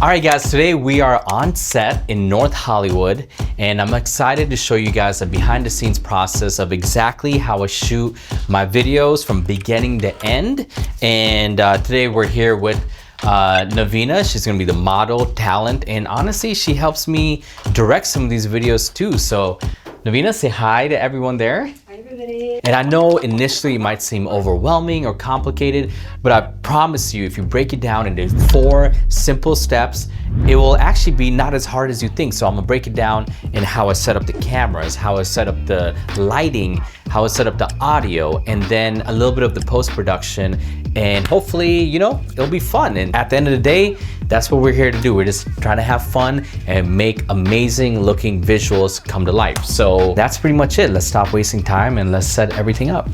All right guys, today we are on set in North Hollywood and I'm excited to show you guys a behind the scenes process of exactly how I shoot my videos from beginning to end. And today we're here with Navina. She's gonna be the model, talent, and honestly, she helps me direct some of these videos too. So Navina, say hi to everyone there. And I know initially it might seem overwhelming or complicated, but I promise you, if you break it down into 4 simple steps, it will actually be not as hard as you think. So I'm gonna break it down in how I set up the cameras, how I set up the lighting, how I set up the audio, and then a little bit of the post-production. And hopefully, you know, it'll be fun. And at the end of the day, that's what we're here to do. We're just trying to have fun and make amazing looking visuals come to life. So that's pretty much it. Let's stop wasting time and let's set everything up.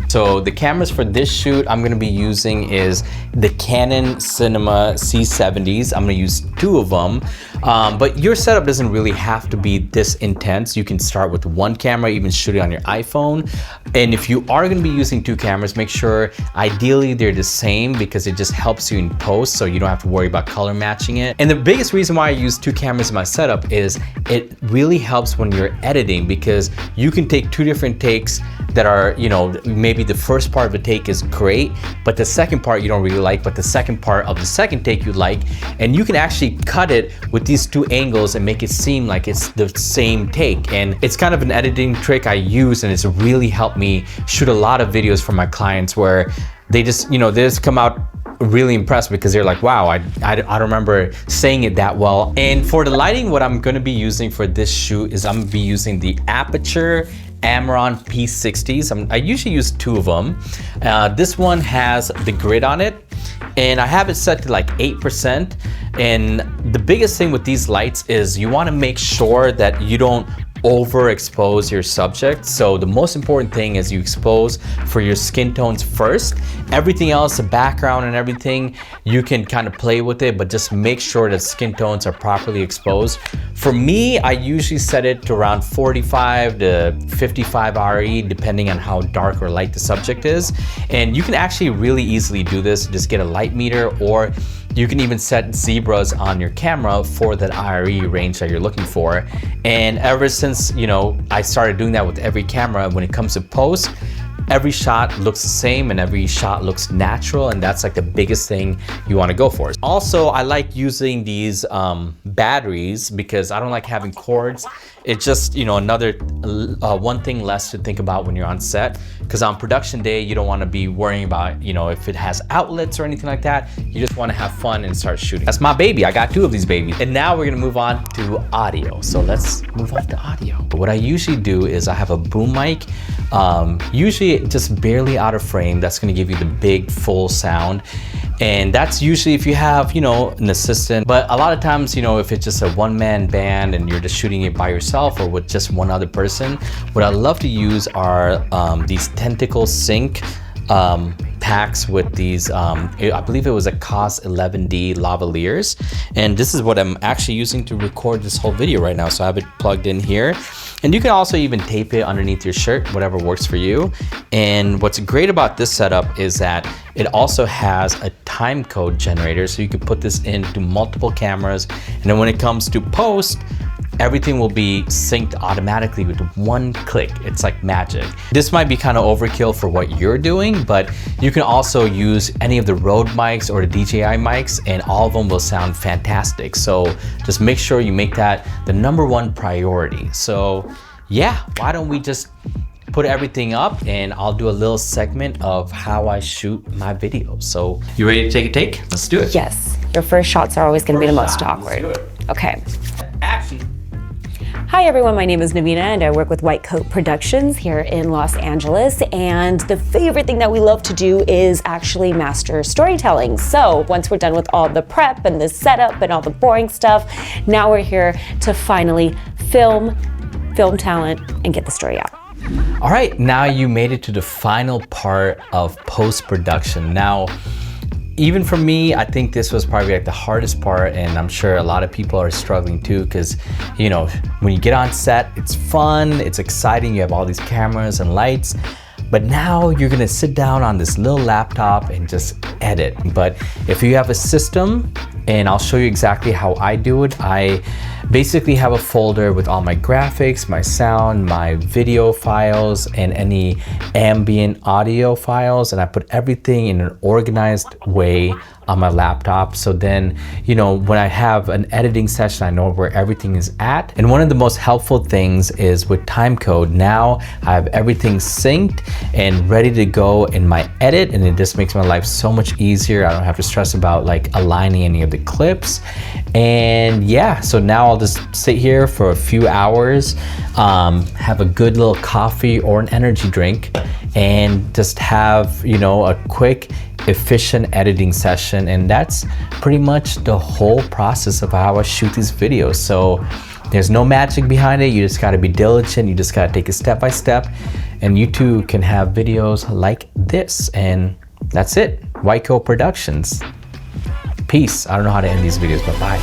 So the cameras for this shoot I'm gonna be using is the Canon Cinema C70s. I'm gonna use 2 of them, but your setup doesn't really have to be this intense. You can start with 1 camera, even shoot it on your iPhone. And if you are gonna be using 2 cameras, make sure ideally they're the same because it just helps you in post so you don't have to worry about color matching it. And the biggest reason why I use 2 cameras in my setup is it really helps when you're editing because you can take 2 different takes that are, you know, maybe the first part of a take is great, but the second part you don't really like, but the second part of the second take you like, and you can actually cut it with these 2 angles and make it seem like it's the same take. And it's kind of an editing trick I use, and it's really helped me shoot a lot of videos for my clients where they just, you know, they just come out really impressed because they're like, wow, I don't remember saying it that well. And for the lighting, what I'm gonna be using for this shoot is I'm gonna be using the Aputure Amaron P60s. I usually use 2 of them. This one has the grid on it and I have it set to like 8%. And the biggest thing with these lights is you want to make sure that you don't overexpose your subject. So the most important thing is you expose for your skin tones first. Everything else, the background and everything, you can kind of play with it, but just make sure that skin tones are properly exposed. For me, I usually set it to around 45 to 55 RE, depending on how dark or light the subject is. And you can actually really easily do this. Just get a light meter, or you can even set zebras on your camera for that IRE range that you're looking for. And ever since, you know, I started doing that with every camera, when it comes to post, every shot looks the same and every shot looks natural, and that's like the biggest thing you want to go for. Also, I like using these batteries because I don't like having cords. It's just, you know, another one thing less to think about when you're on set, because on production day you don't want to be worrying about, you know, if it has outlets or anything like that. You just want to have fun and start shooting. That's my baby. I got 2 of these babies. And now we're gonna move on to audio. So let's move on to audio. What I usually do is I have a boom mic, usually just barely out of frame. That's gonna give you the big full sound. And that's usually if you have, you know, an assistant. But a lot of times, you know, if it's just a one-man band and you're just shooting it by yourself or with just one other person, what I love to use are these Tentacle Sync packs with these, I believe it was a COS 11D lavaliers. And this is what I'm actually using to record this whole video right now. So I have it plugged in here. And you can also even tape it underneath your shirt, whatever works for you. And what's great about this setup is that it also has a time code generator. So you can put this into multiple cameras. And then when it comes to post, everything will be synced automatically with 1 click. It's like magic. This might be kind of overkill for what you're doing, but you can also use any of the Rode mics or the DJI mics and all of them will sound fantastic. So just make sure you make that the #1 priority. So yeah, why don't we just put everything up and I'll do a little segment of how I shoot my videos. So you ready to take a take? Let's do it. Yes, your first shots are always gonna be the most awkward. Let's do it. Okay. Action. Hi everyone, my name is Navina and I work with White Coat Productions here in Los Angeles. And the favorite thing that we love to do is actually master storytelling. So once we're done with all the prep and the setup and all the boring stuff, now we're here to finally film talent and get the story out. All right, now you made it to the final part of post-production. Now, even for me, I think this was probably like the hardest part, and I'm sure a lot of people are struggling too, because, you know, when you get on set, it's fun, it's exciting, you have all these cameras and lights, But now you're gonna sit down on this little laptop and just edit. But if you have a system, and I'll show you exactly how I do it. I basically have a folder with all my graphics, my sound, my video files, and any ambient audio files, and I put everything in an organized way on my laptop. So then, you know, when I have an editing session, I know where everything is at. And one of the most helpful things is with timecode. Now I have everything synced and ready to go in my edit, and it just makes my life so much easier. I don't have to stress about like aligning any of the clips. And yeah, so now I'll just sit here for a few hours, have a good little coffee or an energy drink, and just have, you know, a quick, efficient editing session. And that's pretty much the whole process of how I shoot these videos. So there's no magic behind it. You just got to be diligent. You just got to take it step by step, and you too can have videos like this. And that's it. White Coat Productions. Peace. I don't know how to end these videos, but bye.